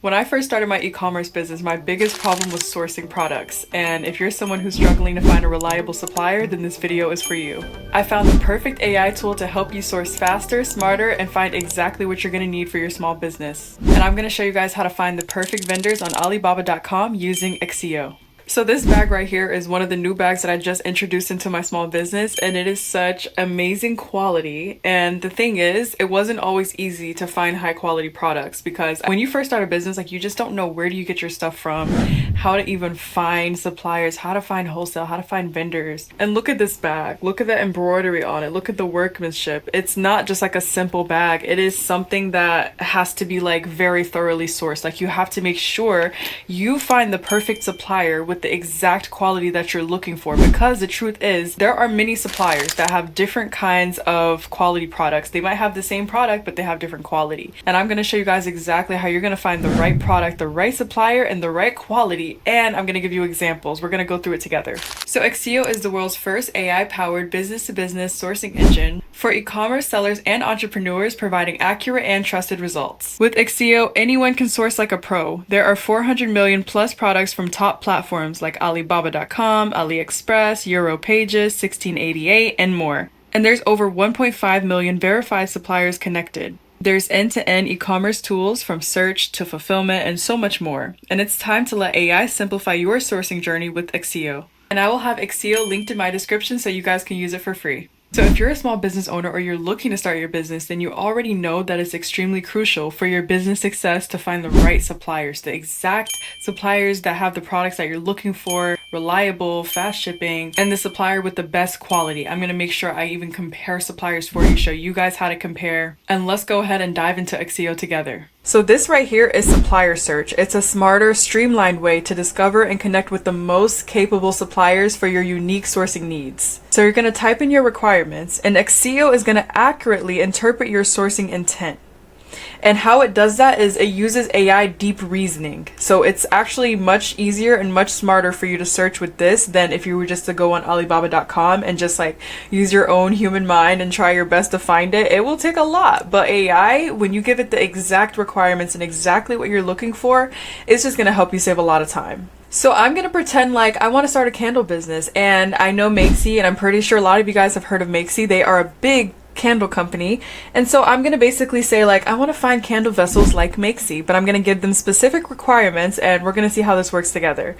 When I first started my e-commerce business, my biggest problem was sourcing products. And if you're someone who's struggling to find a reliable supplier, then this video is for you. I found the perfect AI tool to help you source faster, smarter, and find exactly what you're gonna need for your small business. And I'm gonna show you guys how to find the perfect vendors on Alibaba.com using Accio. So this bag right here is one of the new bags that I just introduced into my small business, and it is such amazing quality. And the thing is, it wasn't always easy to find high quality products because when you first start a business, like you just don't know where do you get your stuff from, how to even find suppliers, how to find wholesale, how to find vendors. And look at this bag. Look at the embroidery on it. Look at the workmanship. It's not just like a simple bag. It is something that has to be like very thoroughly sourced. Like you have to make sure you find the perfect supplier with the exact quality that you're looking for, because the truth is there are many suppliers that have different kinds of quality products. They might have the same product, but they have different quality. And I'm going to show you guys exactly how you're going to find the right product, the right supplier, and the right quality. And I'm going to give you examples. We're going to go through it together. So Accio is the world's first AI-powered business-to-business sourcing engine for e-commerce sellers and entrepreneurs, providing accurate and trusted results. With Accio, anyone can source like a pro. There are 400 million plus products from top platforms like Alibaba.com, AliExpress, Europages, 1688, and more. And there's over 1.5 million verified suppliers connected. There's end-to-end e-commerce tools from search to fulfillment and so much more. And it's time to let AI simplify your sourcing journey with Accio. And I will have Accio linked in my description so you guys can use it for free. So if you're a small business owner or you're looking to start your business, then you already know that it's extremely crucial for your business success to find the right suppliers, the exact suppliers that have the products that you're looking for, reliable, fast shipping, and the supplier with the best quality. I'm going to make sure I even compare suppliers for you, show you guys how to compare, and let's go ahead and dive into Accio together. So this right here is Supplier Search. It's a smarter, streamlined way to discover and connect with the most capable suppliers for your unique sourcing needs. So you're going to type in your requirements, and Accio is going to accurately interpret your sourcing intent. And how it does that is it uses AI deep reasoning. So it's actually much easier and much smarter for you to search with this than if you were just to go on Alibaba.com and just like use your own human mind and try your best to find it. It will take a lot. But AI, when you give it the exact requirements and exactly what you're looking for, it's just going to help you save a lot of time. So I'm going to pretend like I want to start a candle business, and I know Makesy, and I'm pretty sure a lot of you guys have heard of Makesy. They are a big candle company, and so I'm going to basically say like I want to find candle vessels like Makesy, but I'm going to give them specific requirements, and we're going to see how this works together.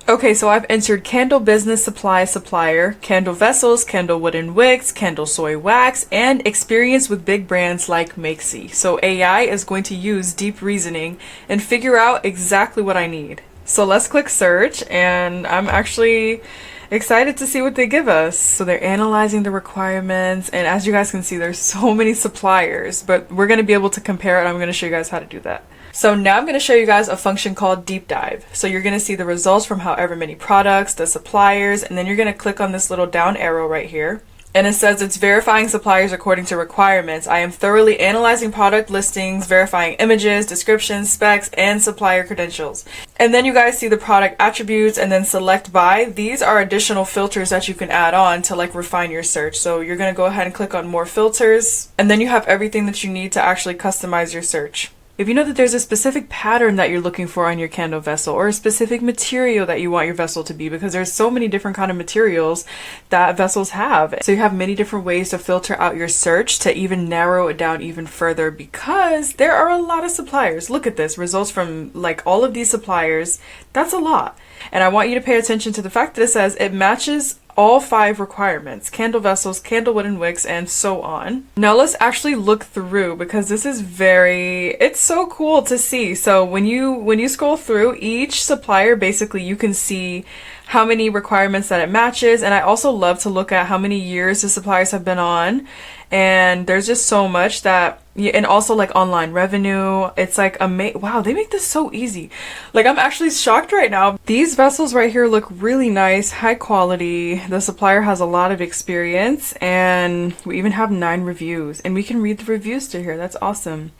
Okay, so I've entered candle business supply supplier, candle vessels, candle wooden wicks, candle soy wax, and experience with big brands like Makesy. So AI is going to use deep reasoning and figure out exactly what I need. So let's click search, and I'm actually excited to see what they give us. So they're analyzing the requirements, and as you guys can see, there's so many suppliers, but we're going to be able to compare it, and I'm going to show you guys how to do that. So now I'm going to show you guys a function called deep dive. So you're going to see the results from however many products, the suppliers, and then you're going to click on this little down arrow right here. And it says it's verifying suppliers according to requirements. I am thoroughly analyzing product listings, verifying images, descriptions, specs, and supplier credentials. And then you guys see the product attributes and then select by. These are additional filters that you can add on to like refine your search. So you're going to go ahead and click on more filters, and then you have everything that you need to actually customize your search. If you know that there's a specific pattern that you're looking for on your candle vessel, or a specific material that you want your vessel to be, because there's so many different kind of materials that vessels have. So you have many different ways to filter out your search to even narrow it down even further, because there are a lot of suppliers. Look at this, results from like all of these suppliers. That's a lot. And I want you to pay attention to the fact that it says it matches all 5 requirements: candle vessels, candle wooden wicks, and so on. Now let's actually look through, because this is it's so cool to see. So when you scroll through each supplier, basically you can see how many requirements that it matches. And I also love to look at how many years the suppliers have been on. And there's just so much that, and also like online revenue. It's like wow, they make this so easy. Like I'm actually shocked right now. These vessels right here look really nice, high quality. The supplier has a lot of experience, and we even have 9 reviews, and we can read the reviews to here. That's awesome.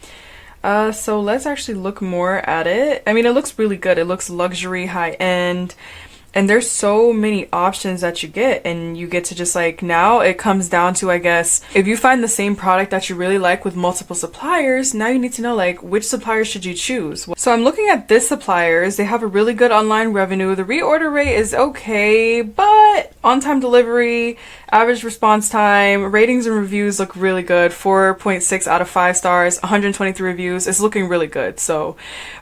So let's actually look more at it. I mean, it looks really good. It looks luxury, high end. And there's so many options that you get, and you get to just like, now it comes down to, I guess, if you find the same product that you really like with multiple suppliers, now you need to know like which supplier should you choose. So I'm looking at this suppliers. They have a really good online revenue. The reorder rate is okay, but on-time delivery, average response time, ratings and reviews look really good. 4.6 out of 5 stars, 123 reviews. It's looking really good. So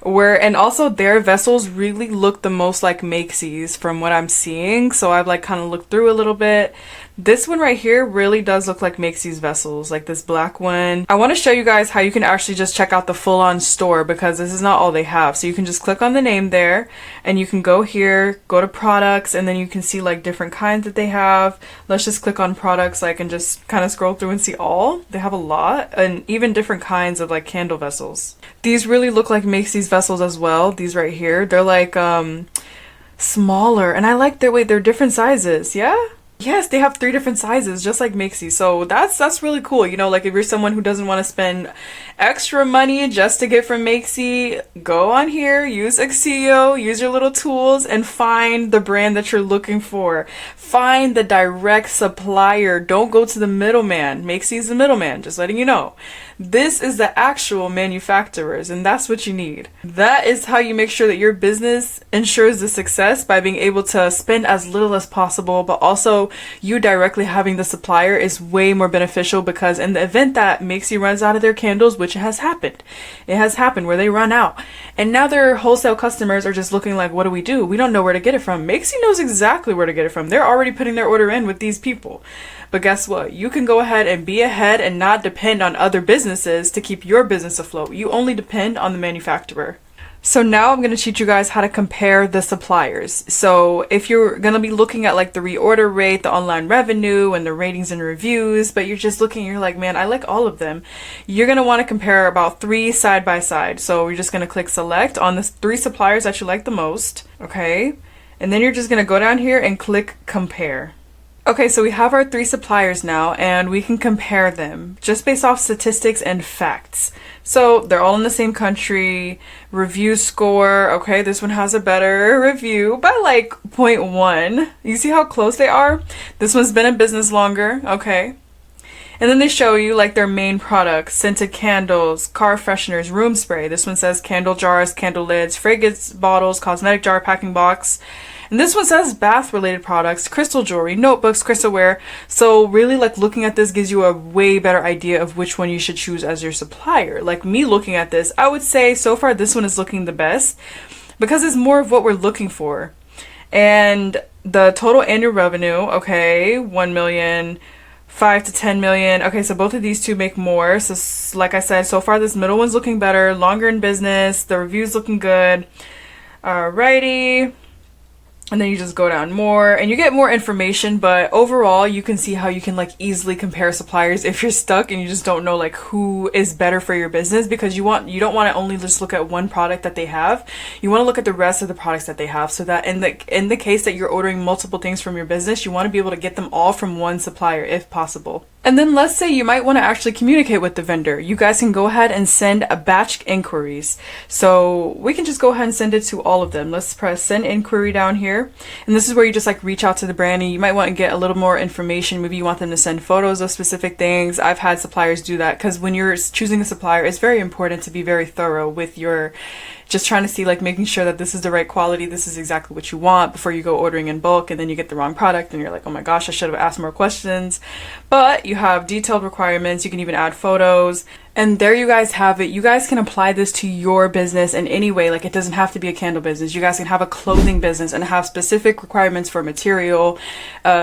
and also their vessels really look the most like Makesy's from what I'm seeing. So I've like kind of looked through a little bit. This one right here really does look like Makesy's vessels, like this black one. I want to show you guys how you can actually just check out the full-on store, because this is not all they have. So you can just click on the name there, and you can go here, go to products, and then you can see like different kinds that they have. Let's just click on products like and just kind of scroll through and see all. They have a lot, and even different kinds of like candle vessels. These really look like Makesy's vessels as well. These right here, they're like smaller, and I like their they're different sizes. Yeah. Yes, they have 3 different sizes, just like Makesy. So that's really cool. You know, like if you're someone who doesn't want to spend extra money just to get from Makesy, go on here, use Accio, use your little tools, and find the brand that you're looking for. Find the direct supplier. Don't go to the middleman. Makesy is the middleman, just letting you know. This is the actual manufacturers, and that's what you need. That is how you make sure that your business ensures the success, by being able to spend as little as possible, but also you directly having the supplier is way more beneficial, because in the event that Makesy runs out of their candles, which it has happened where they run out, and now their wholesale customers are just looking like, what do? We don't know where to get it from. Makesy knows exactly where to get it from. They're already putting their order in with these people. But guess what? You can go ahead and be ahead and not depend on other businesses to keep your business afloat. You only depend on the manufacturer. So now I'm going to teach you guys how to compare the suppliers. So if you're going to be looking at like the reorder rate, the online revenue, and the ratings and reviews, but you're just looking, you're like, man, I like all of them. You're going to want to compare about 3 side by side. So we're just going to click select on the 3 suppliers that you like the most. Okay. And then you're just going to go down here and click compare. Okay, so we have our 3 suppliers now, and we can compare them just based off statistics and facts. So they're all in the same country. Review score, okay, this one has a better review by like 0.1. You see how close they are? This one's been in business longer, okay. And then they show you like their main products: scented candles, car fresheners, room spray. This one says candle jars, candle lids, fragrance bottles, cosmetic jar, packing box. And this one says bath related products, crystal jewelry, notebooks, crystalware. So really like looking at this gives you a way better idea of which one you should choose as your supplier. Like me looking at this, I would say so far this one is looking the best, because it's more of what we're looking for. And the total annual revenue, okay, 1 million, 5 to 10 million. Okay, so both of these two make more. So like I said, so far this middle one's looking better, longer in business, the review's looking good. Alrighty. And then you just go down more and you get more information, but overall you can see how you can like easily compare suppliers if you're stuck and you just don't know like who is better for your business, because you don't want to only just look at one product that they have. You want to look at the rest of the products that they have, so that in the case that you're ordering multiple things from your business, you want to be able to get them all from one supplier if possible. And then let's say you might want to actually communicate with the vendor. You guys can go ahead and send a batch inquiries. So we can just go ahead and send it to all of them. Let's press send inquiry down here. And this is where you just like reach out to the brand, and you might want to get a little more information. Maybe you want them to send photos of specific things. I've had suppliers do that, because when you're choosing a supplier, it's very important to be very thorough with your just trying to see like making sure that this is the right quality, this is exactly what you want before you go ordering in bulk, and then you get the wrong product and you're like, oh my gosh, I should have asked more questions. But you have detailed requirements, you can even add photos. And there you guys have it. You guys can apply this to your business in any way. Like it doesn't have to be a candle business. You guys can have a clothing business and have specific requirements for material,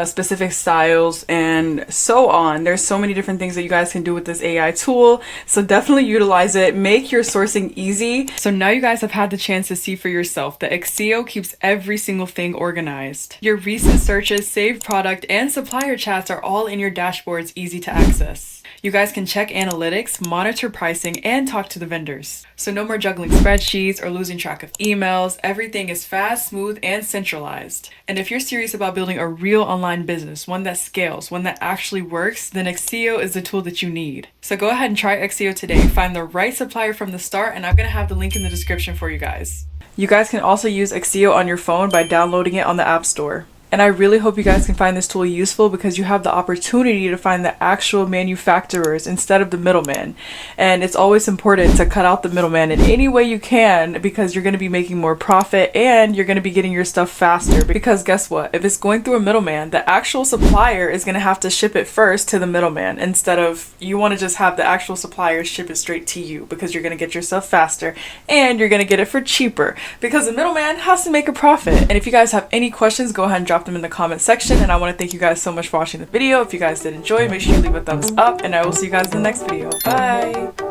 specific styles, and so on. There's so many different things that you guys can do with this AI tool. So definitely utilize it. Make your sourcing easy. So now you guys have had the chance to see for yourself that Accio keeps every single thing organized. Your recent searches, saved product, and supplier chats are all in your dashboards, easy to access. You guys can check analytics, monitor pricing, and talk to the vendors. So no more juggling spreadsheets or losing track of emails. Everything is fast, smooth, and centralized. And if you're serious about building a real online business, one that scales, one that actually works, then Accio is the tool that you need. So go ahead and try Accio today. Find the right supplier from the start, and I'm going to have the link in the description for you guys. You guys can also use Accio on your phone by downloading it on the App Store. And I really hope you guys can find this tool useful because you have the opportunity to find the actual manufacturers instead of the middleman. And it's always important to cut out the middleman in any way you can because you're going to be making more profit and you're going to be getting your stuff faster. Because guess what? If it's going through a middleman, the actual supplier is going to have to ship it first to the middleman instead of you want to just have the actual supplier ship it straight to you because you're going to get your stuff faster and you're going to get it for cheaper because the middleman has to make a profit. And if you guys have any questions, go ahead and drop them in the comment section, and I want to thank you guys so much for watching the video. If you guys did enjoy, make sure you leave a thumbs up, and I will see you guys in the next video. Bye.